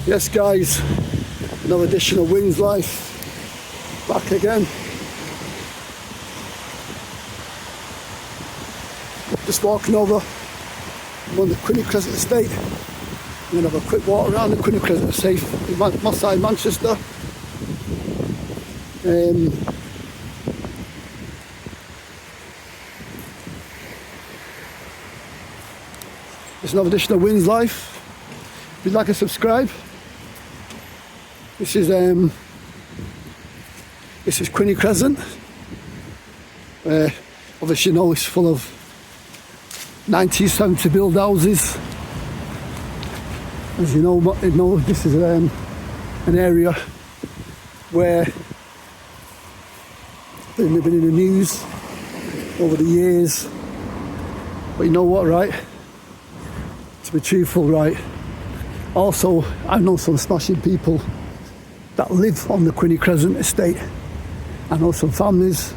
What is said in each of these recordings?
Yes guys, another edition of Wings Life, back again. Just walking over, I'm on the Quinny Crescent Estate. I'm going to have a quick walk around the Quinny Crescent Estate in Moss Side, Manchester. It's another edition of Wings Life. If you'd like to subscribe. This is Quinny Crescent. Obviously, you know, it's full of 1970 build houses. As you know, this is an area where they've been in the news over the years. But you know what, right? To be truthful, right? Also, I know some smashing people that live on the Quinny Crescent Estate. I know some families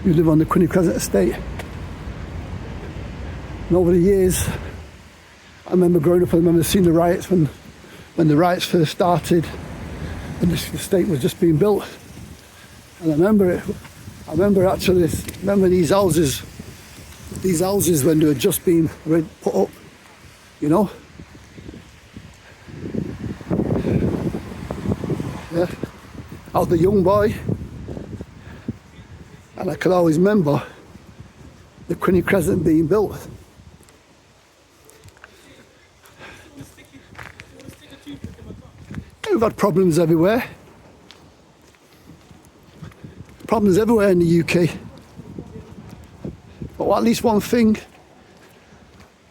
who live on the Quinny Crescent Estate. And over the years, I remember growing up, I remember seeing the riots when the riots first started and this estate was just being built. And I remember these houses when they were just being put up, you know. Yeah, I was a young boy, and I can always remember the Quinny Crescent being built. We've had problems everywhere. Problems everywhere in the UK. But at least one thing,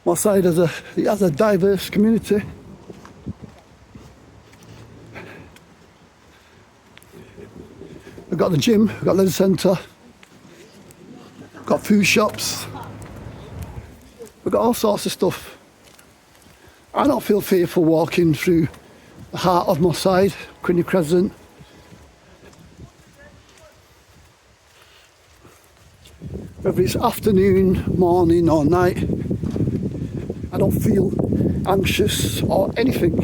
Moss Side has a diverse community. We've got the gym, we've got the leisure centre, we've got food shops, we've got all sorts of stuff. I don't feel fearful walking through the heart of Moss Side, Quinny Crescent. Whether it's afternoon, morning or night, I don't feel anxious or anything,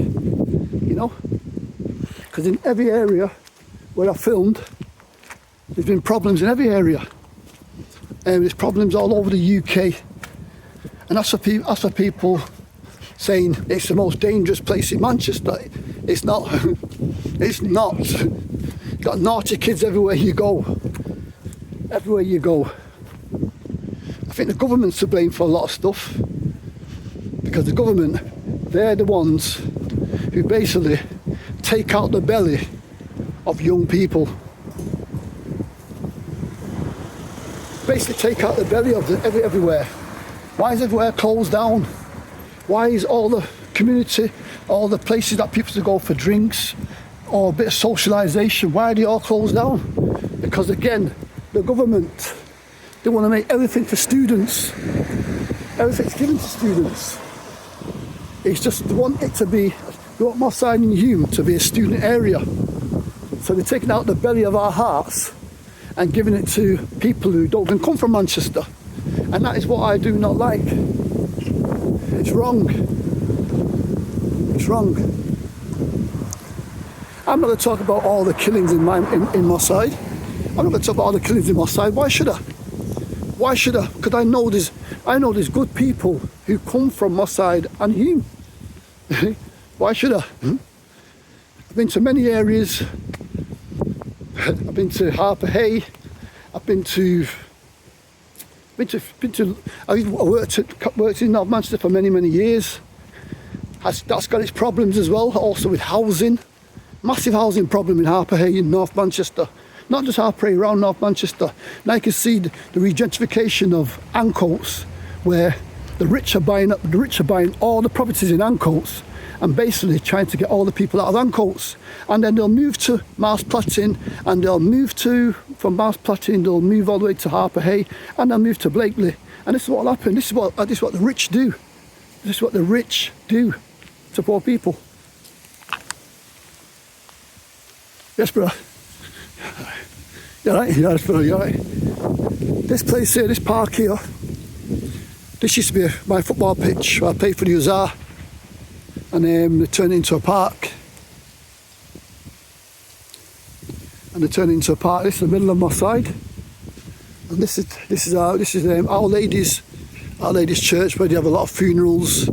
you know? Because in every area where I filmed, there's been problems in every area. And there's problems all over the UK. And that's for people saying it's the most dangerous place in Manchester. It's not. It's not. You've got naughty kids everywhere you go. Everywhere you go. I think the government's to blame for a lot of stuff. Because the government, they're the ones who basically take out the belly of young people. Basically take out the belly of everywhere. Why is everywhere closed down? Why is all the community, all the places that people to go for drinks or a bit of socialisation, why are they all closed down? Because again, the government, they want to make everything for students. Everything's given to students. It's just, they want it to be, they want Moss Side and Hume to be a student area. So they're taking out the belly of our hearts and giving it to people who don't even come from Manchester. And that is what I do not like. It's wrong. It's wrong. I'm not going to talk about all the killings in Moss Side. I'm not going to talk about all the killings in Moss Side. Why should I? Why should I? Because I know there's good people who come from Moss Side and Hume. Why should I? I've been to many areas. I've been to Harper Hay. I worked in North Manchester for many years. That's got its problems as well, also with housing. Massive housing problem in Harper Hay in North Manchester. Not just Harper Hay, around North Manchester. Now you can see the regentrification of Ancoats, where the rich are buying all the properties in Ancoats and basically trying to get all the people out of Ancoats. And then they'll move to Mars Platting, and from Mars Platting they'll move all the way to Harper Hay, and they'll move to Blakely. And this is what will happen. This is what the rich do. This is what the rich do to poor people. Yes, bro. You're right. Yes, bro. You're right. This place here, this park here, this used to be my football pitch where I played for the Hussar. and they turned it into a park. This is the middle of my side, and this is Our Lady's Church, where they have a lot of funerals,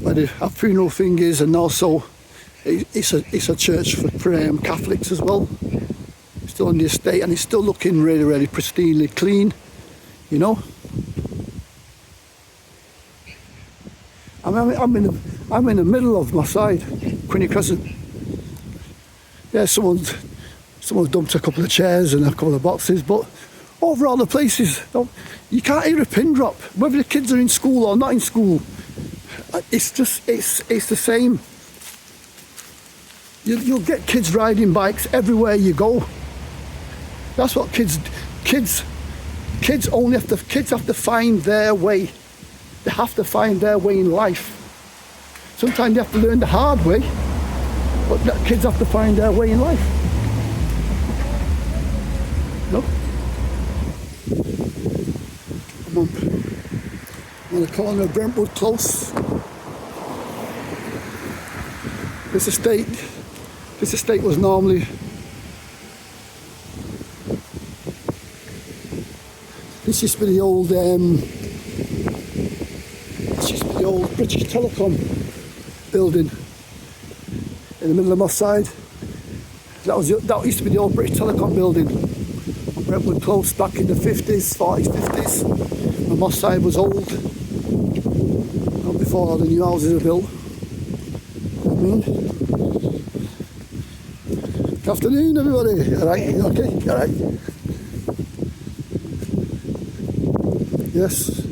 where they have funeral fingers, and also it's a church for Catholics as well. It's still on the estate, and it's still looking really, really pristinely clean, you know. I'm in the middle of my side, Quinny Crescent. Yeah, someone's dumped a couple of chairs and a couple of boxes, but overall the place is, you can't hear a pin drop, whether the kids are in school or not in school. It's the same. You'll get kids riding bikes everywhere you go. That's what kids have to find their way. They have to find their way in life. Sometimes they have to learn the hard way, but kids have to find their way in life. No? I'm on the corner of Brentwood Close. This estate was normally this used to be the old British Telecom building in the middle of my side. That used to be the old British Telecom building on Brentwood Close back in the 40s, 50s. And my side was old, not before all the new houses were built. You know what I mean? Good afternoon, everybody. All right? Okay? All right? Yes.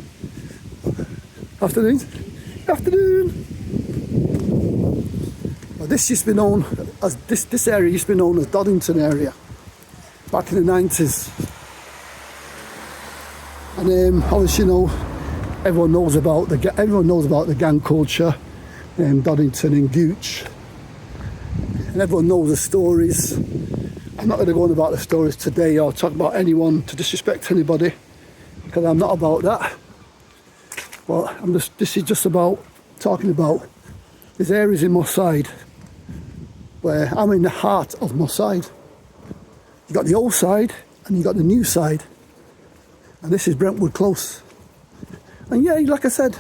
Afternoon. Afternoon. Well, this used to be known as this area used to be known as Doddington area back in the 90s. And obviously, you know, everyone knows about the gang culture, Doddington and Gooch, and everyone knows the stories. I'm not going to go on about the stories today or talk about anyone to disrespect anybody, because I'm not about that. But this is just about talking about these areas in Moss Side where I'm in the heart of Moss Side. You've got the old side and you've got the new side, and this is Brentwood Close. And yeah, like I said,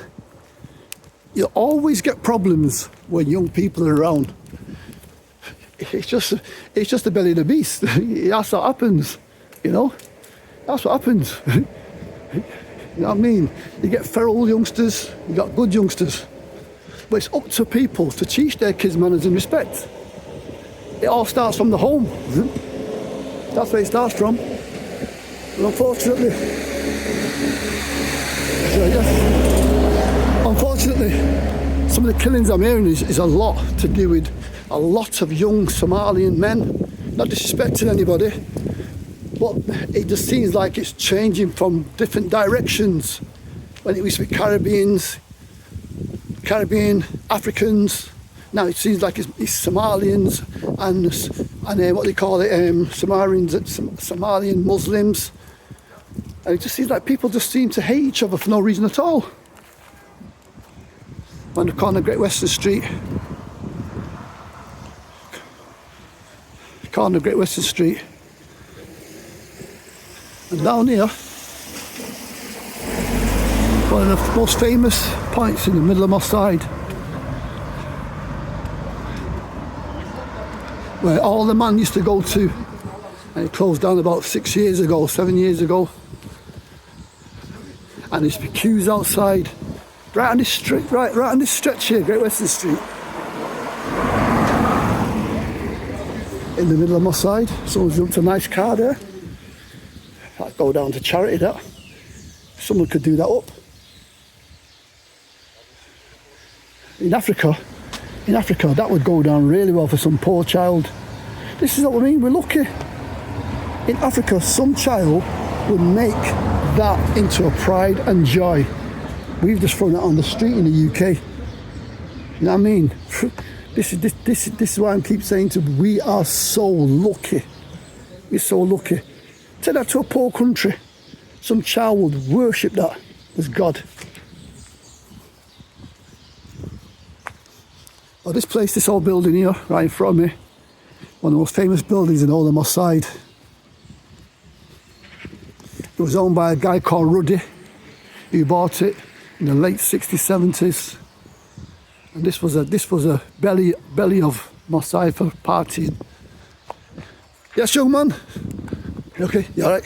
you always get problems when young people are around. It's just the belly of the beast. That's what happens, you know. That's what happens. You know what I mean? You get feral youngsters, you got good youngsters. But it's up to people to teach their kids manners and respect. It all starts from the home. That's where it starts from. And unfortunately, some of the killings I'm hearing is a lot to do with a lot of young Somalian men. Not disrespecting anybody, but it just seems like it's changing from different directions. When it used to be Caribbean, Africans, now it seems like it's Somalians and what they call it, Somalian Muslims. And it just seems like people just seem to hate each other for no reason at all. On the corner of Great Western Street. Corner of Great Western Street. And down here, one of the most famous points in the middle of my side, where all the man used to go to, and it closed down about 7 years ago. And there's queues outside, right on this street, right on this stretch here, Great Western Street. In the middle of my side, someone's jumped a nice car there. That'd go down to charity, that. Someone could do that up. In Africa, that would go down really well for some poor child. This is what I mean, we're lucky. In Africa, some child would make that into a pride and joy. We've just thrown it on the street in the UK. You know what I mean? This is why I keep saying to you, we are so lucky. We're so lucky. Take that to a poor country. Some child would worship that as God. Oh, this place, this old building here, right in front of me, one of the most famous buildings in all of Moss Side. It was owned by a guy called Ruddy, who bought it in the late 60s, 70s. And this was a belly of Moss Side for partying. Yes, young man? You okay? You alright?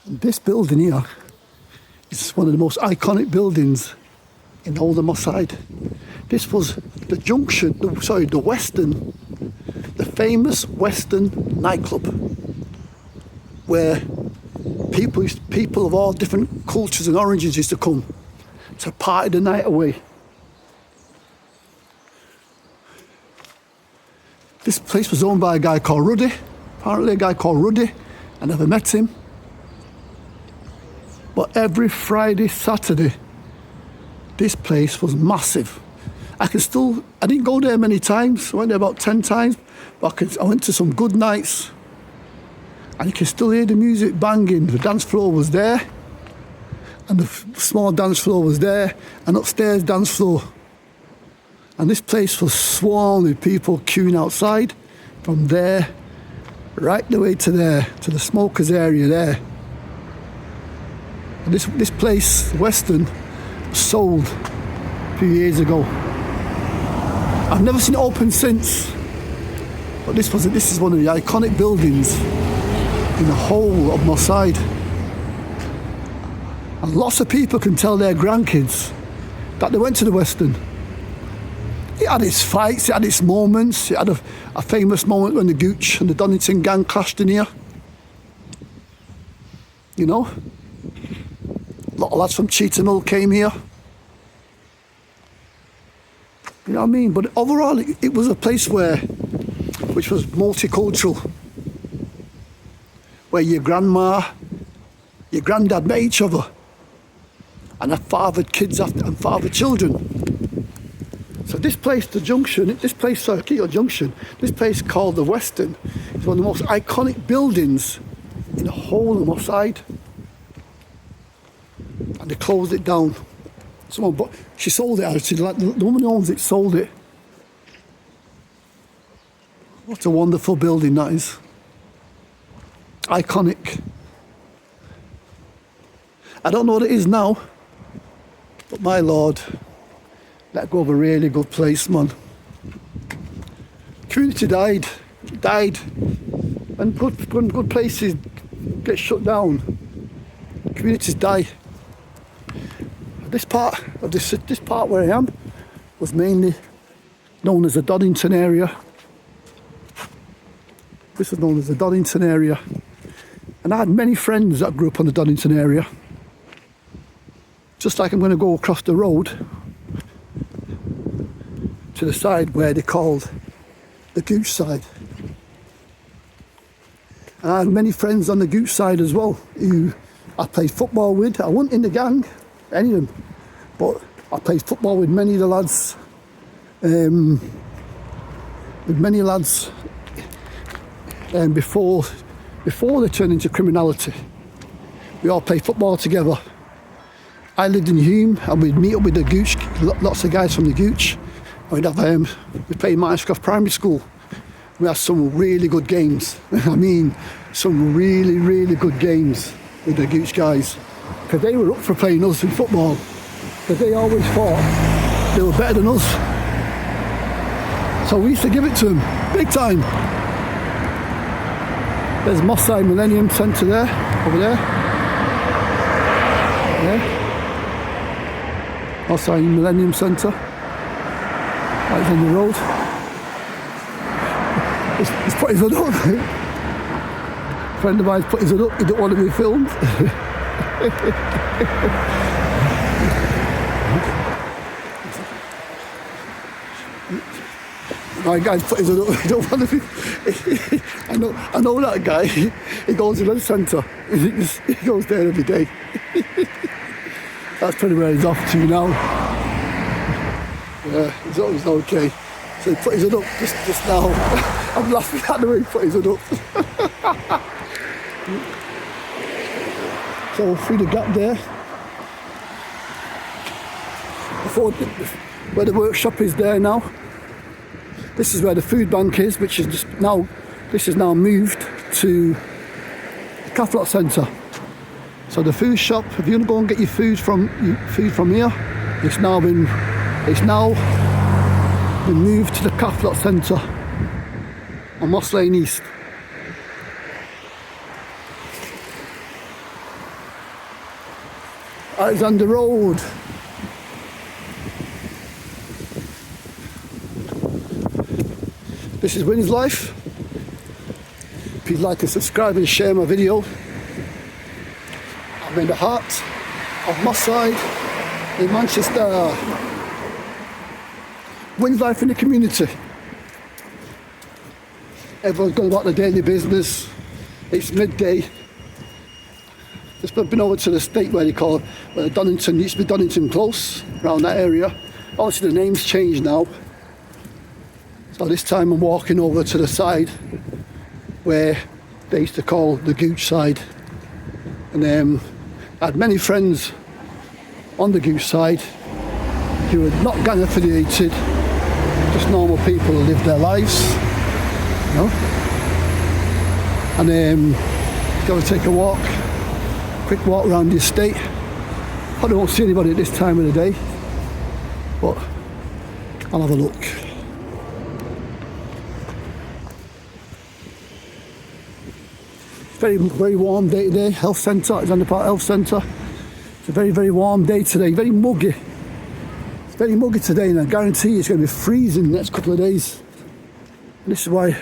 And this building here is one of the most iconic buildings in the whole of Moss Side. This was the junction, the Western, the famous Western nightclub, where people of all different cultures and origins used to come to party the night away. This place was owned by a guy called Ruddy, apparently a guy called Ruddy. I never met him. But every Friday, Saturday, this place was massive. I didn't go there many times. I went there about 10 times, but I went to some good nights. And you can still hear the music banging. The dance floor was there, and the small dance floor was there, and upstairs dance floor. And this place was swarmed with people queuing outside from there right the way to there, to the smokers area there. And this place, Western, sold a few years ago. I've never seen it open since, but this is one of the iconic buildings in the whole of Moss Side. And lots of people can tell their grandkids that they went to the Western. It had its fights, it had its moments. It had a famous moment when the Gooch and the Donington gang clashed in here. You know? A lot of lads from Cheetham Hill came here. You know what I mean? But overall, it was a place which was multicultural, where your grandma, your granddad met each other, and had fathered kids and fathered children. So this place, the Junction, Keogh Junction, this place called the Western, is one of the most iconic buildings in the whole of Moss Side. And they closed it down. She sold it actually, like the woman who owns it sold it. What a wonderful building that is. Iconic. I don't know what it is now, but my Lord, let go of a really good place, man. Community died. When good places get shut down, communities die. This part where I am was mainly known as the Donington area. This is known as the Donington area. And I had many friends that grew up on the Donington area. Just like I'm going to go across the road to the side where they called the Gooch side. And I had many friends on the Gooch side as well who I played football with. I wasn't in the gang, any of them, but I played football with many of the lads. Before they turned into criminality. We all played football together. I lived in Hume and we'd meet up with the Gooch, lots of guys from the Gooch. We'd have, we played Marshcroft Primary School. We had some really good games. I mean, some really, really good games with the Gooch guys. Because they were up for playing us in football. Because they always thought they were better than us. So we used to give it to them, big time. There's Moss Side Millennium Centre there, over there. Yeah. Moss Side Millennium Centre. Right on the road. He's put his hood up. A friend of mine's put his hood up, he don't want to be filmed. My guy's put his hood up, he don't want to be... I know that guy, he goes to the centre, he goes there every day. That's probably where he's off to now. Yeah, he's always okay. So he put his hood up just now. I'm laughing at the way he put his hood up. So through the gap there, before where the workshop is there now. This is where the food bank is, which is just now, this is now moved to the Catholic Centre. So the food shop, if you want to go and get your food from here, it's now been moved to the Catholic Centre on Moss Lane East. Alexander Road. This is Wynn's Life. If you'd like to subscribe and share my video, I'm in the heart of Moss Side in Manchester. Wynn's Life in the community. Everyone's going about their daily business. It's midday. Just been over to the estate where Donington, used to be Donington Close, around that area. Obviously the name's changed now. So this time I'm walking over to the side where they used to call the Gooch side. And I had many friends on the Gooch side who were not gang affiliated, just normal people who lived their lives, you know. And go to take a walk. Quick walk around the estate. I don't see anybody at this time of the day, but I'll have a look. Very, very warm day today. Health Centre, Alexander Park Health Centre. It's a very, very warm day today. Very muggy. It's very muggy today, and I guarantee it's going to be freezing the next couple of days. And this is why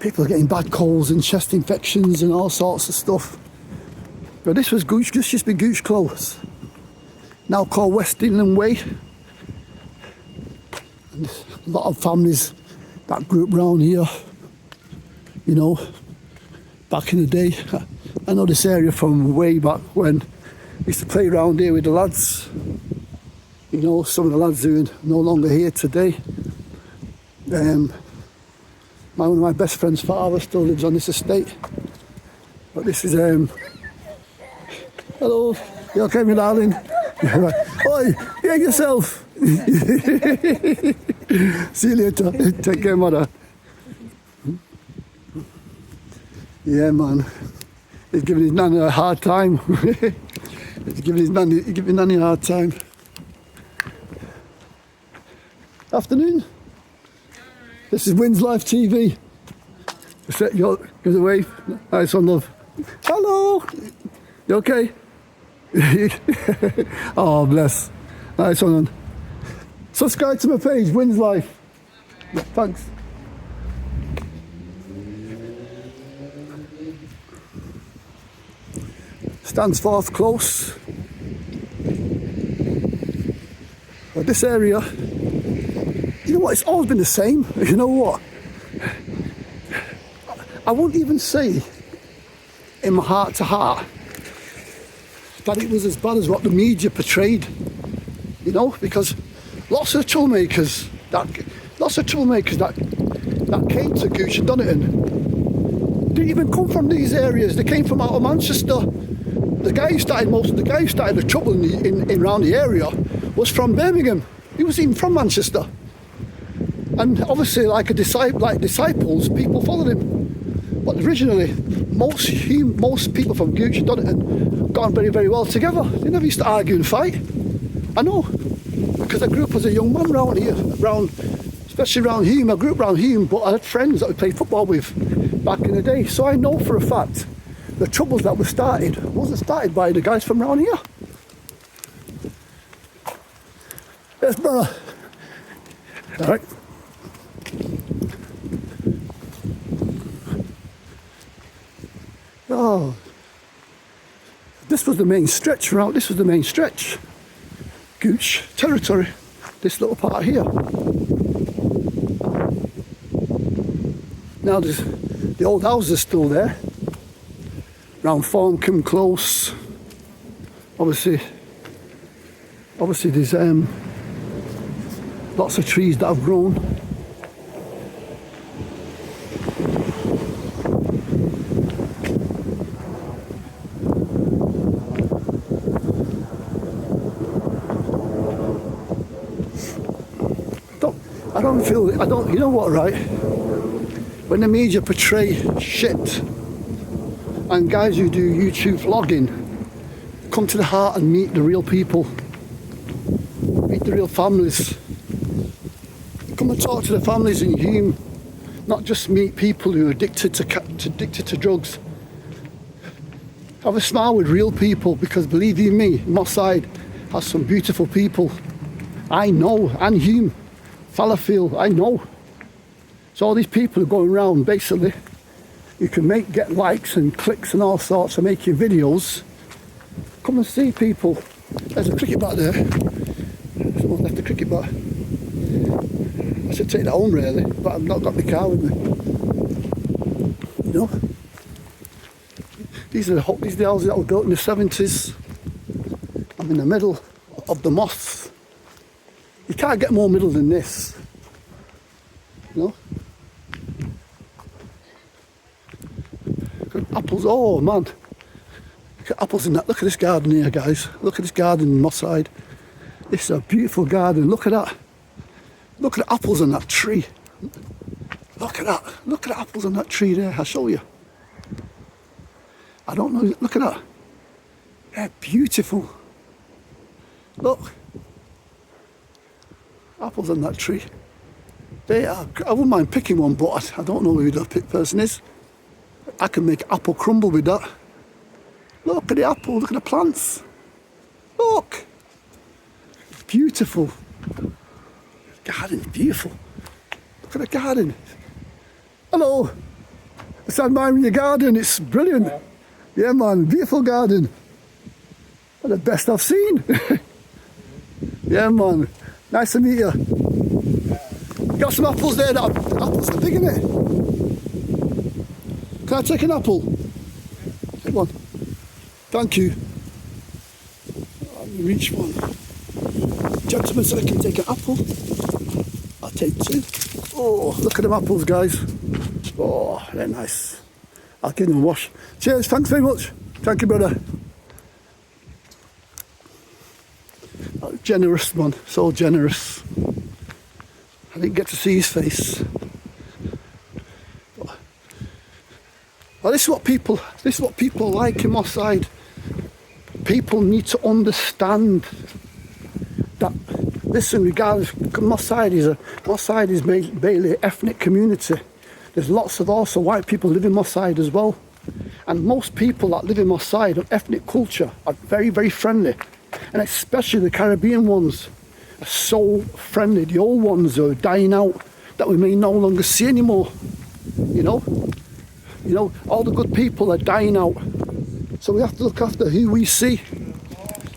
people are getting bad colds and chest infections and all sorts of stuff. But this was Gooch, this used to be Gooch Close, now called West Inland Way. And a lot of families that grew up around here, you know, back in the day. I know this area from way back when I used to play around here with the lads. You know, some of the lads who are no longer here today. One of my best friend's father still lives on this estate. But this is hello, you okay, my darling? Oi, behave yourself. See you later. Take care, mother. Yeah, man. He's giving his nanny a hard time. He's giving nanny a hard time. Afternoon. This is Wynn's Life TV. Give a wave. Nice one, love. Hello. You okay? Oh, bless. Nice one. Subscribe to my page, Wynn's Life. Yeah, thanks. Stansforth Close. But this area, you know what, it's always been the same. You know what? I wouldn't even say in my heart to heart that it was as bad as what the media portrayed, you know, because lots of troublemakers that came to Gooch and Donington didn't even come from these areas. They came from out of Manchester. The guy who started the trouble in around the area was from Birmingham. He was even from Manchester, and obviously, like disciples, people followed him. But originally, most people from Gooch and Donington got on very, very well together. They never used to argue and fight. I know, because I grew up as a young man around here, especially around Hume. I grew up around Hume, but I had friends that we played football with back in the day. So I know for a fact the troubles that were started wasn't started by the guys from around here. Yes, brother. All right. Oh, this was the main stretch route. This was the main stretch. Gooch territory. This little part here. Now the old house is still there. Round Thorncombe Close. Obviously there's lots of trees that have grown. you know what, right? When the media portray shit and guys who do YouTube vlogging come to the heart and meet the real people, meet the real families. Come and talk to the families in Hume, not just meet people who are addicted to drugs. Have a smile with real people, because believe you me, Moss Side has some beautiful people. I know, and Hume, Fallowfield, I know. So all these people are going around, basically, you can get likes and clicks and all sorts of making videos. Come and see people. There's a cricket bat there. Someone left the cricket bat. I should take that home really, but I've not got my car with me. You know? These are the houses that were built in the 70s. I'm in the middle of the moss. You can't get more middle than this. You know? Apples, oh man. Look at apples in that. Look at this garden here, guys. Look at this garden in Moss Side. This is a beautiful garden. Look at that. Look at the apples on that tree. Look at that. Look at the apples on that tree there. I'll show you. I don't know. Look at that. They're beautiful. Look. Apples on that tree. They are. I wouldn't mind picking one, but I don't know who the person is. I can make apple crumble with that. Look at the apple. Look at the plants. Look. Beautiful. Garden's beautiful. Look at the garden. Hello. It's admiring your garden. It's brilliant. Yeah, man. Beautiful garden. The best I've seen. Yeah, man. Nice to meet you. Got some apples there. Apples are big, isn't it? Can I take an apple? Take one. Thank you. Let me reach one. Gentlemen said I can take an apple. I'll take two. Oh, look at them apples, guys. Oh, they're nice. I'll give them a wash. Cheers, thanks very much. Thank you, brother. Oh, generous, man. So generous. I didn't get to see his face. Well, this is what people like in Moss Side. People need to understand that, listen, regardless, Moss Side is mainly an ethnic community. There's lots of also white people live in Moss Side as well. And most people that live in Moss Side of ethnic culture are very, very friendly. And especially the Caribbean ones are so friendly. The old ones are dying out that we may no longer see anymore. You know, all the good people are dying out. So we have to look after who we see.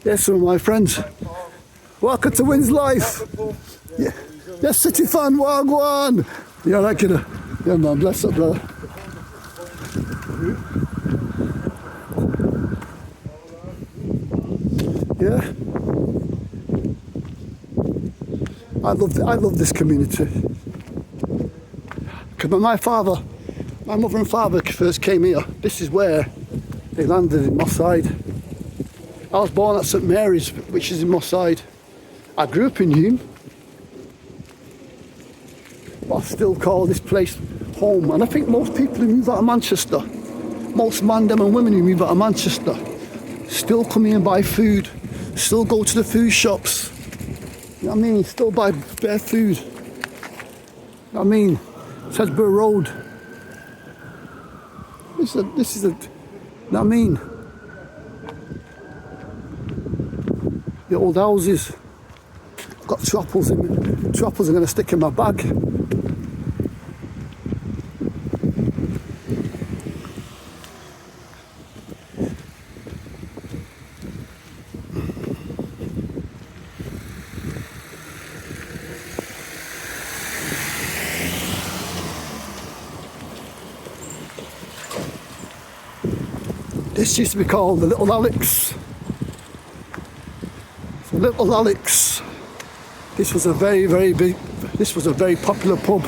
There's some of my friends. Welcome to Wins Life. Yeah, yes, City fan, wagwan. Yeah, right, kiddo. Yeah, man, bless up, brother. Yeah. I love this community. Because my mother and father first came here. This is where they landed, in Moss Side. I was born at St Mary's, which is in Moss Side. I grew up in Hume, but I still call this place home. And I think most people who move out of Manchester, most men and women who move out of Manchester, still come here and buy food, still go to the food shops. You know what I mean? Still buy bare food. You know what I mean? Sedgborough Road. This is a, you know what I mean? The old houses. I've got two apples I'm going to stick in my bag. This used to be called the Little Alex. The Little Alex. This was a very popular pub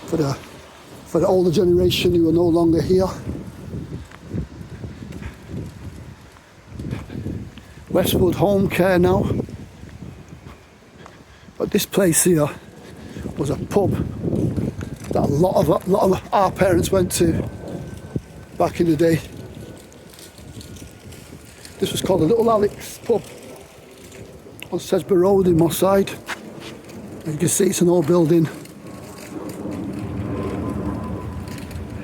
for the older generation who are no longer here. Westwood Home Care now. But this place here was a pub that a lot of our parents went to back in the day. This was called the Little Alex pub on Sedgbury Road in Moss Side. You can see it's an old building.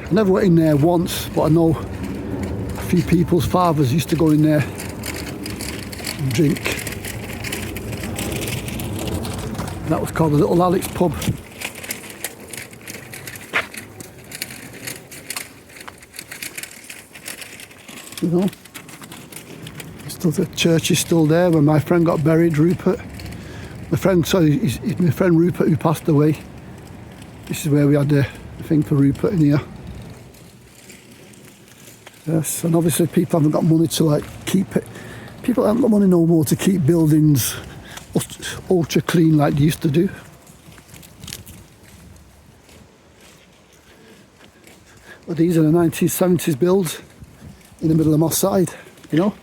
I never went in there once, but I know a few people's fathers used to go in there and drink. And that was called the Little Alex pub. You know, still the church is still there. When my friend got buried, Rupert. My friend Rupert who passed away. This is where we had the thing for Rupert in here. Yes, and obviously people haven't got money to like keep it. People haven't got money no more to keep buildings ultra clean like they used to do. But these are the 1970s builds in the middle of Moss Side, you know.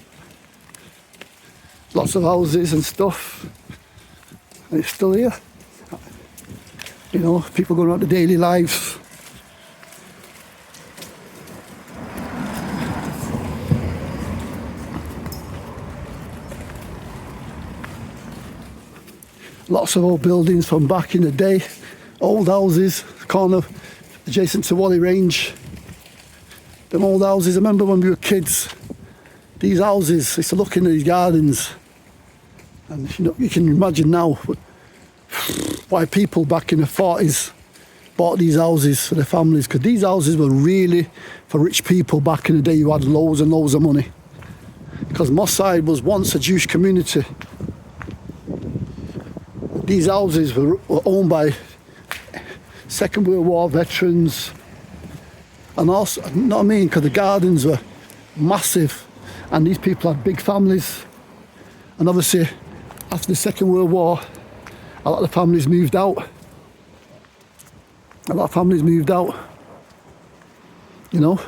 Lots of houses and stuff. And it's still here. You know, people going out to daily lives. Lots of old buildings from back in the day. Old houses, corner adjacent to Wally Range. Them old houses, I remember when we were kids, these houses, used to look into these gardens. And you know, you can imagine now why people back in the 40s bought these houses for their families, because these houses were really for rich people back in the day who had loads and loads of money. Because Moss Side was once a Jewish community. These houses were owned by Second World War veterans, and also, you know what I mean, because the gardens were massive and these people had big families. And obviously after the Second World War, a lot of the families moved out. You know.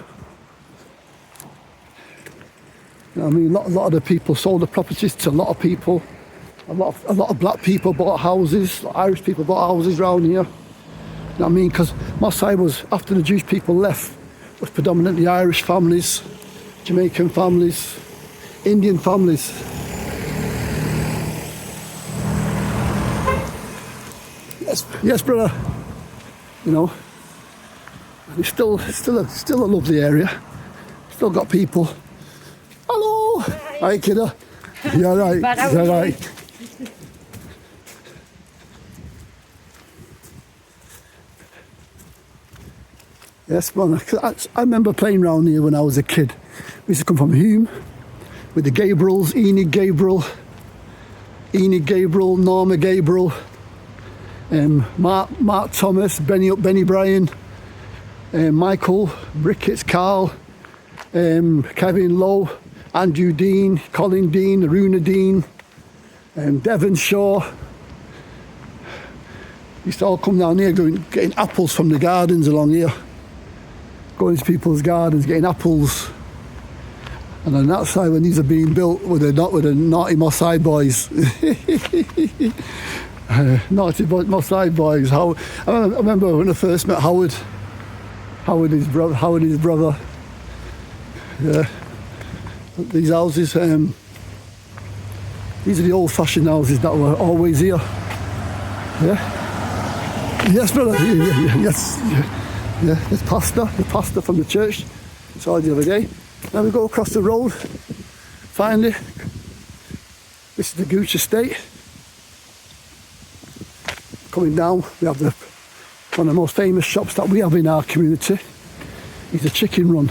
You know what I mean? A lot of the people sold the properties to a lot of people. A lot of black people bought houses, Irish people bought houses around here. You know what I mean? Because Moss Side was, after the Jewish people left, was predominantly Irish families, Jamaican families, Indian families. Yes, brother. You know, and it's still a lovely area. Still got people. Hello. Hi, kiddo. You alright? You alright? Yes, man. I remember playing around here when I was a kid. We used to come from Hume with the Gabriels, Enid Gabriel, Norma Gabriel, Mark Thomas, Benny Bryan, Michael, Ricketts, Carl, Kevin Lowe, Andrew Dean, Colin Dean, Aruna Dean, Devon Shaw. Used to all come down here getting apples from the gardens along here. Going to people's gardens, getting apples. And on that side, when these are being built with the naughty Moss Side boys. Naughty Moss Side boys. I remember when I first met Howard. Howard his brother. Yeah. These houses, these are the old-fashioned houses that were always here. Yeah. Yes, brother. Yes. Yeah, there's the pastor from the church. Saw the other day. Now we go across the road. Finally, this is the Gooch Estate. Coming down, we have one of the most famous shops that we have in our community. It's a Chicken Run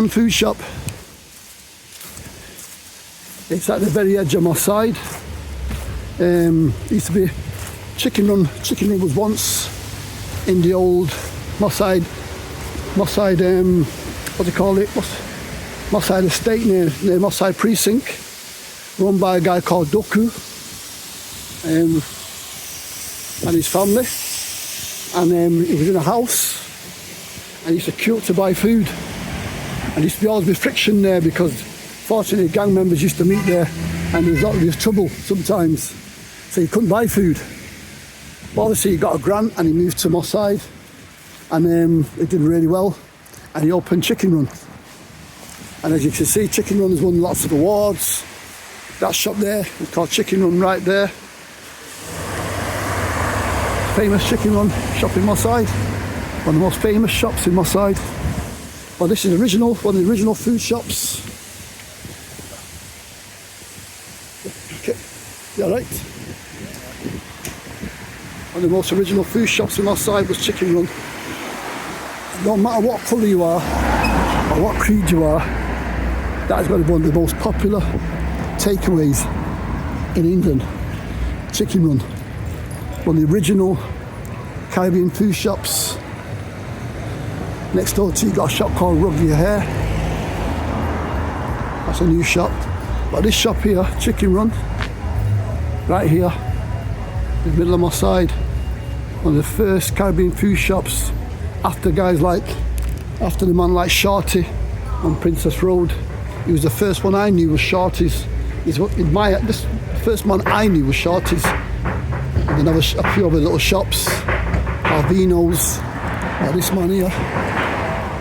food shop. It's at the very edge of Moss Side. Used to be Chicken Run. Chicken Run was once in the old Moss Side, what do you call it? Moss Side Estate near Moss Side Precinct, run by a guy called Duku and his family. And he was in a house and he used to queue up to buy food. And there used to always be friction there because fortunately gang members used to meet there and there was trouble sometimes. So you couldn't buy food. But obviously he got a grant and he moved to Moss Side, and he did really well, and he opened Chicken Run. And as you can see, Chicken Run has won lots of awards. That shop there is called Chicken Run right there. Famous Chicken Run shop in Moss Side. One of the most famous shops in Moss Side. Well, this is original, one of the original food shops. Okay, you alright? One of the most original food shops in Moss Side was Chicken Run. No matter what colour you are, or what creed you are, that is going to be one of the most popular takeaways in England. Chicken Run. One of the original Caribbean food shops. Next door to you got a shop called Rub Your Hair. That's a new shop. But this shop here, Chicken Run, right here, in the middle of my side, one of the first Caribbean food shops after the man like Shorty on Princess Road. He was the first one I knew was Shorty's. The first man I knew was Shorty's. And then there was a few other little shops, Alvino's, like this man here.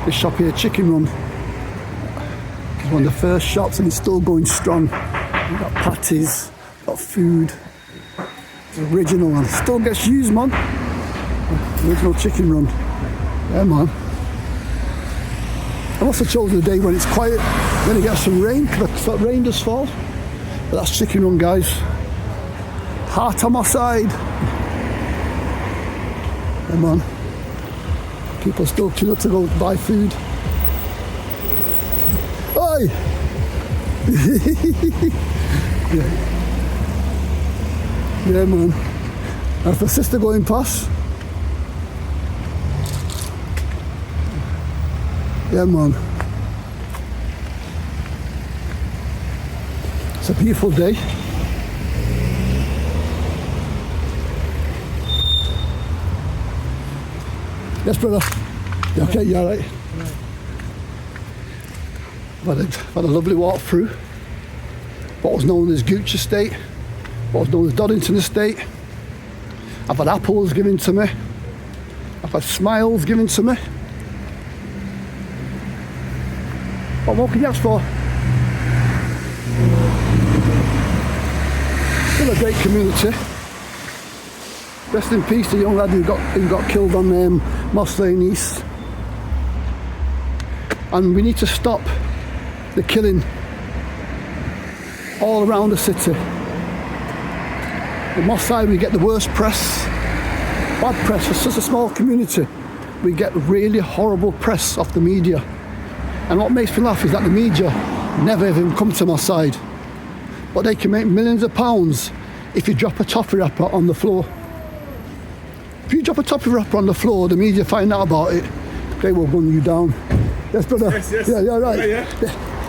This shop here, Chicken Run, is one of the first shops and it's still going strong. We've got patties, got food. It's original and still gets used, man. Original Chicken Run. Yeah, man. I must have chosen a day when it's quiet, when it gets some rain, because rain does fall. But that's Chicken Run, guys. Heart on my side. Yeah, man. People still queue up to go buy food. Oi! Yeah. Yeah, man. And if a sister going past. Yeah, man. It's a beautiful day. Yes, brother. You okay? You alright? I've had a lovely walk through what was known as Gooch Estate, what was known as Doddington Estate. I've had apples given to me. I've had smiles given to me. What more can you ask for? Still a great community. Rest in peace to the young lad who got killed on Moss Lane East. And we need to stop the killing all around the city. In Moss Side we get the worst press, bad press for such a small community. We get really horrible press off the media. And what makes me laugh is that the media never even come to Moss Side. But they can make millions of pounds if you drop a toffee wrapper on the floor. If you drop a toffee wrapper on the floor, the media find out about it, they will run you down. Yes, brother? Yes. Yeah, right. Yeah.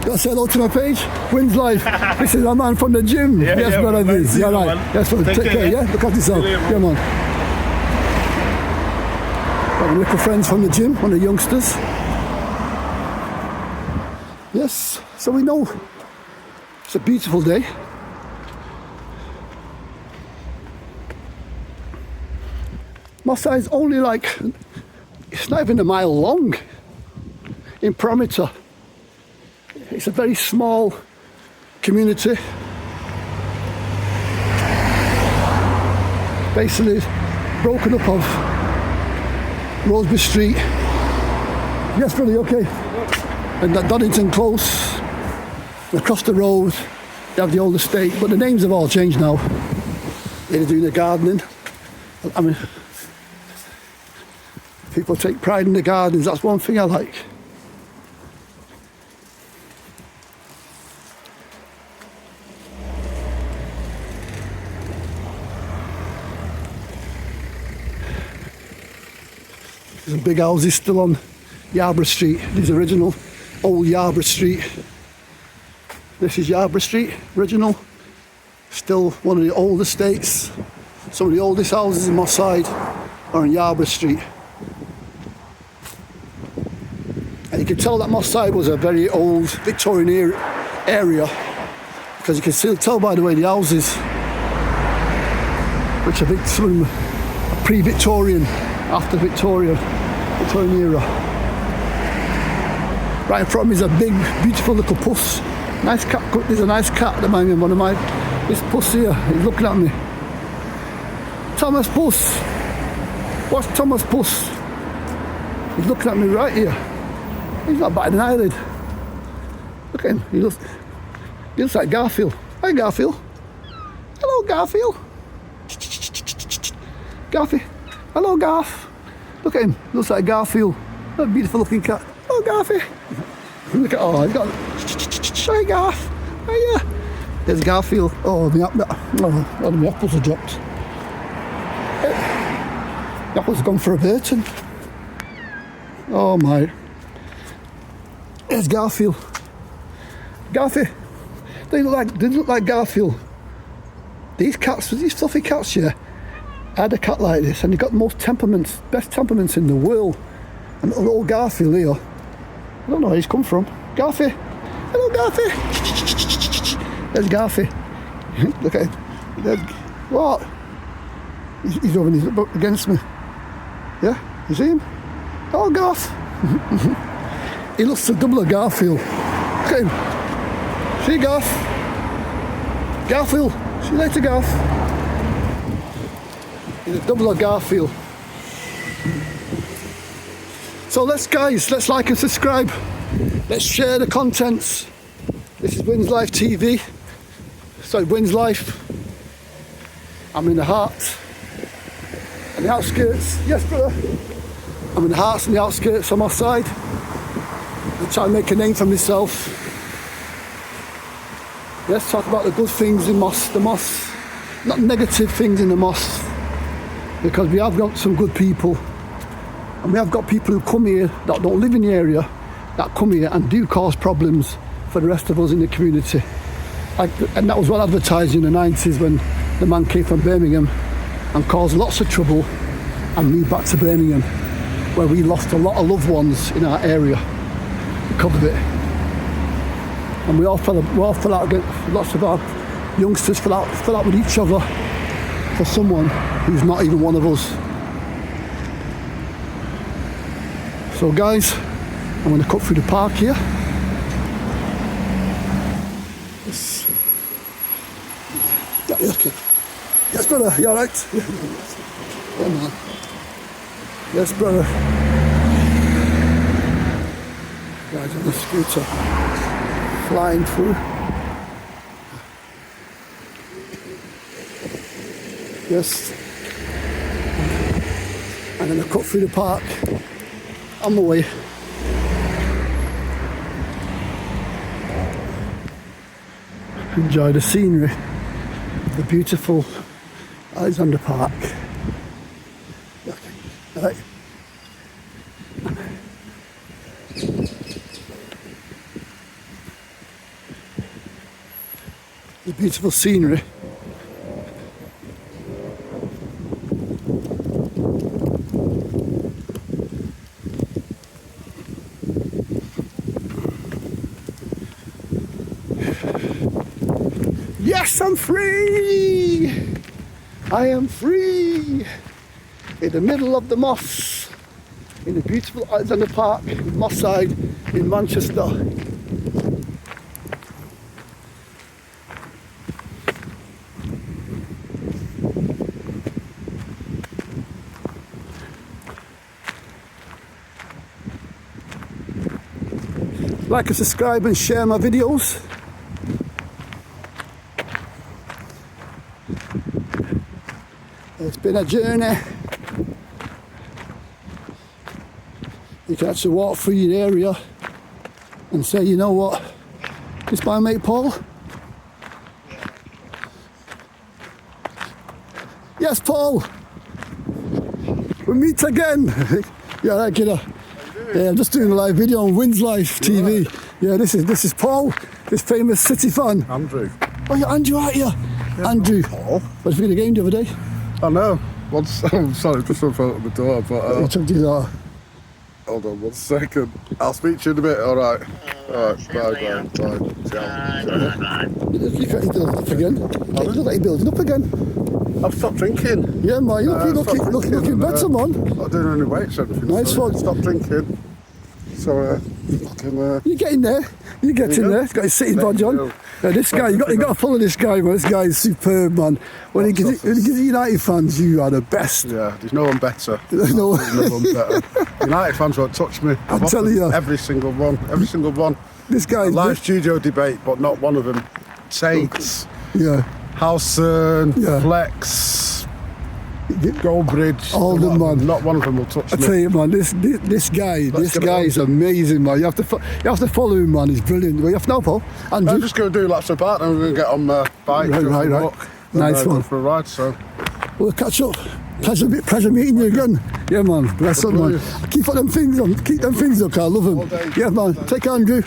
Gotta say hello to my page, Wins Life. This is my man from the gym. Yes, brother. Nice yeah, right. Man. Yes, brother. Take care, yeah? Look after yourself. Yeah, man. Got my little friends from the gym, one of the youngsters. Yes, so we know it's a beautiful day. Moss Side is only it's not even a mile long in perimeter. It's a very small community. Basically broken up of Rosebery Street. Yes, brother, you okay? And that Doddington Close, across the road, they have the old estate, but the names have all changed now. They're doing the gardening. I mean, people take pride in the gardens, that's one thing I like. There's some big houses still on Yarborough Street, these original old Yarborough Street. This is Yarborough Street, original. Still one of the old estates. Some of the oldest houses in Moss Side are on Yarborough Street. And you can tell that Moss Side was a very old Victorian area because you can still tell by the way the houses, which some of them are pre-Victorian, after Victorian era. Right in front of me is a big, beautiful little puss. Nice cat. There's a nice cat at the moment. This puss here, he's looking at me. Thomas Puss. What's Thomas Puss? He's looking at me right here. He's not batting an eyelid. Look at him. He looks like Garfield. Hi, Garfield. Hello, Garfield. Garfield. Hello, Garth. Look at him. He looks like Garfield. What a beautiful looking cat. Hello, Garfield. Look at, oh, he's got. Hi, Garth. Hiya. There's Garfield. Oh, my apples are dropped. The apples have gone for a Burton. Oh my. There's Garfield. Garfield. They look like Garfield. These fluffy cats here. I had a cat like this, and he got the most temperaments, best temperaments in the world. And little Garfield here. I don't know where he's come from. Garfield. Hello, Garfield. There's Garfield. Look at him. What? He's over his up against me. Yeah? You see him? Oh, Garth. He looks the double of Garfield. Look at him. See you, Garth. Garfield. See you later, Garth. He's a double of Garfield. So let's like and subscribe. Let's share the contents. This is Wins Life TV. Sorry, Wins Life. I'm in the heart and the outskirts. Yes, brother. I'm in the hearts and the outskirts on my side. I'm trying to make a name for myself. Let's talk about the good things in the mosque, not negative things in the mosque, because we have got some good people, and we have got people who come here that don't live in the area, that come here and do cause problems for the rest of us in the community. And that was well advertised in the 90s when the man came from Birmingham and caused lots of trouble and moved back to Birmingham, where we lost a lot of loved ones in our area because of it. And we all fell out against, lots of our youngsters fell out with each other for someone who's not even one of us. So guys, I'm going to cut through the park here. Yes. Yeah, okay. Yes, brother, you alright? Yeah, man. Yes, brother. Guys on the scooter, flying through. Yes. I'm going to cut through the park on my way. Enjoy the scenery of the beautiful Alexander Park. Okay. Right. The beautiful scenery. Yes, I'm free! I am free! In the middle of the mosque, in the beautiful Alexander Park, Moss Side in Manchester. Like and subscribe and share my videos. It's been a journey. You can actually walk through your area and say, you know what, this is my mate Paul. Yes, Paul. We meet again. Yeah, right, kiddo. Yeah, I'm just doing a live video on Wins Life TV. Right. Yeah, this is Paul, this famous City fan. Andrew. Oh, you're Andrew, aren't you? Yeah, Andrew. Paul. What did you think of the game the other day? I know. I'm sorry, just in front of the door, but... You took your door. Hold on 1 second. I'll speak to you in a bit, alright? Alright, bye. You look like you're building up again. You look like you're building up again. I've stopped drinking. Yeah, man, you're looking better, man. Not doing any weights or anything. Nice so one. Stop drinking. So You're getting there. You're getting there. He's got his sitting badge on. This guy, you got to follow this guy, man. This guy is superb, man. When he gives the United fans, you are the best. Yeah, there's no one better. No. There's no one better. United fans won't touch me. I'm telling you. Every single one. Every single one. This guy. Live studio debate, but not one of them. Saints. Yeah. Howson. Yeah. Flex. Goldbridge. All them, man. Not one of them will touch me. I tell you, man, this guy is amazing, man. You have to follow him, man. He's brilliant. Well, you have to know, Paul. Andrew. I'm just going to do laps of park and we're going to get on my bike. Right. Walk, Nice and, one. Go for a ride, so. We'll catch up. Pleasure meeting you again. Yeah, man. Bless up, man. Keep them things on. Keep them things up. I love them. All day. Yeah, man. Take care, Andrew.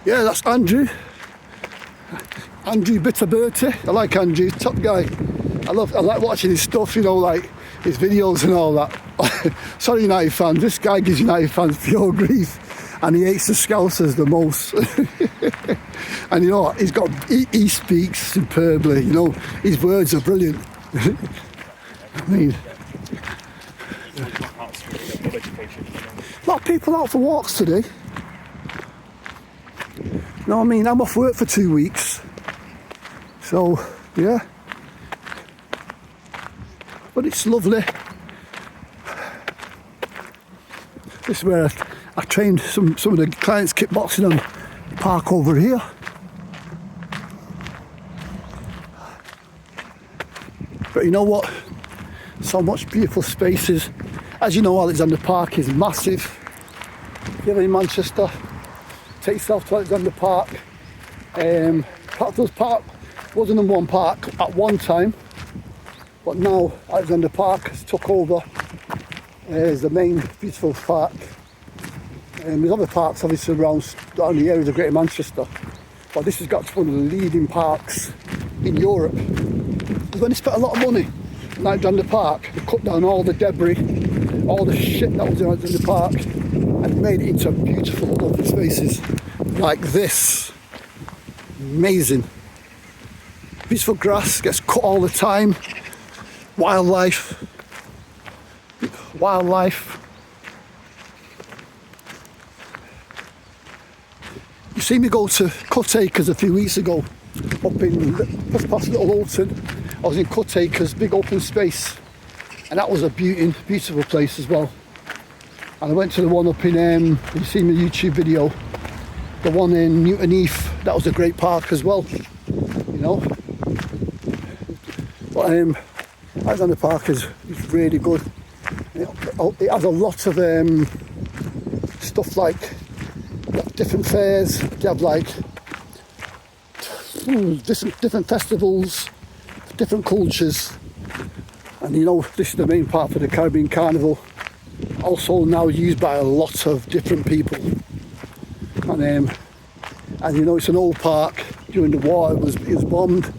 Yeah, that's Andrew. Andrew Bitterberty. I like Andrew, top guy. I like watching his stuff, you know, like his videos and all that. Sorry, United fans. This guy gives United fans pure grief, and he hates the Scousers the most. And you know what? He speaks superbly. You know, his words are brilliant. I mean, a lot of people out for walks today. You know what I mean? I'm off work for 2 weeks. So, yeah. But it's lovely. This is where I trained some of the clients kickboxing on the park over here. But you know what? So much beautiful spaces. As you know, Alexander Park is massive. If you're in Manchester, take yourself to Alexander Park. Parkville's Park was the number one park at one time, but now Alexander Park has took over as the main beautiful park. There's other parks obviously around the areas of Greater Manchester, but this has got to be one of the leading parks in Europe. Because when they spent a lot of money in Alexander Park, they cut down all the debris, all the shit that was in Alexander Park, and made it into beautiful open spaces like this. Amazing. Beautiful grass, gets cut all the time. Wildlife. You see me go to Cut Acres a few weeks ago, up in just past Little Alton. I was in Cut Acres, big open space, and that was a beautiful place as well. And I went to the one up in, you see my YouTube video, the one in Newton Heath. That was a great park as well, you know. But Alexander Park is really good. It has a lot of stuff like different fairs. You have like different festivals, different cultures, and you know this is the main part for the Caribbean Carnival. Also now used by a lot of different people, and you know it's an old park. During the war it was bombed,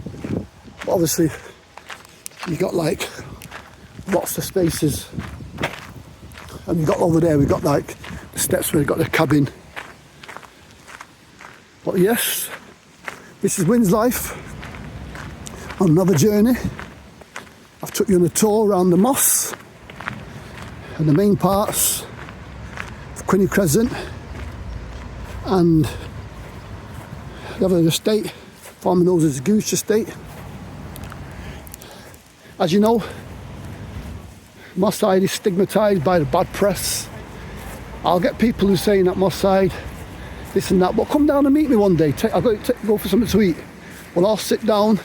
but obviously you got like lots of spaces, and you got over there we got like the steps where you got the cabin. But yes, this is Wynn's Life on another journey. I've took you on a tour around the Moss and the main parts of Quinney Crescent and the other estate, formerly known as the Goose Estate. As you know, Moss Side is stigmatised by the bad press. I'll get people who are saying that Moss Side, this and that, but come down and meet me one day. I'll go for something to eat. We'll all sit down,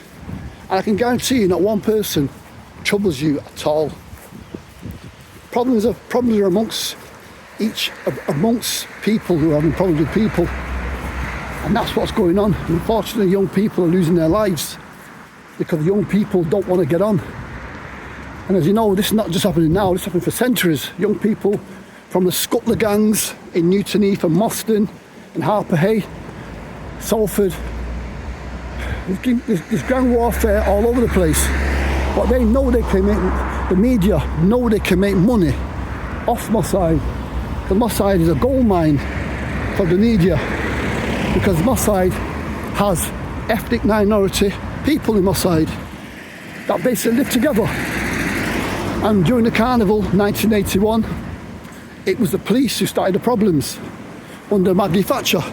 and I can guarantee you not one person troubles you at all. Problems are amongst people who are having problems with people, and that's what's going on. Unfortunately, young people are losing their lives because young people don't want to get on. And as you know, this is not just happening now, this happened for centuries. Young people from the Scuttler gangs in Newton Heath and Moston and Harper Hay, Salford. There's gang warfare all over the place. But they know they can make, the media know they can make money off Moss Side. The Moss Side is a gold mine for the media. because Moss Side has ethnic minority people in Moss Side that basically live together. And during the carnival 1981, it was the police who started the problems under Maggie Thatcher.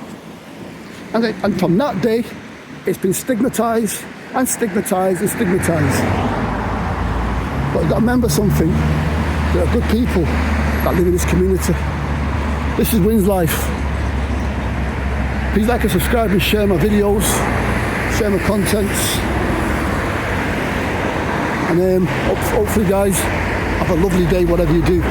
And from that day, it's been stigmatised and stigmatised and stigmatised. But you've got to remember something, there are good people that live in this community. This is Wynn's life. Please like and subscribe and share my videos, share my contents. And hopefully guys, have a lovely day whatever you do.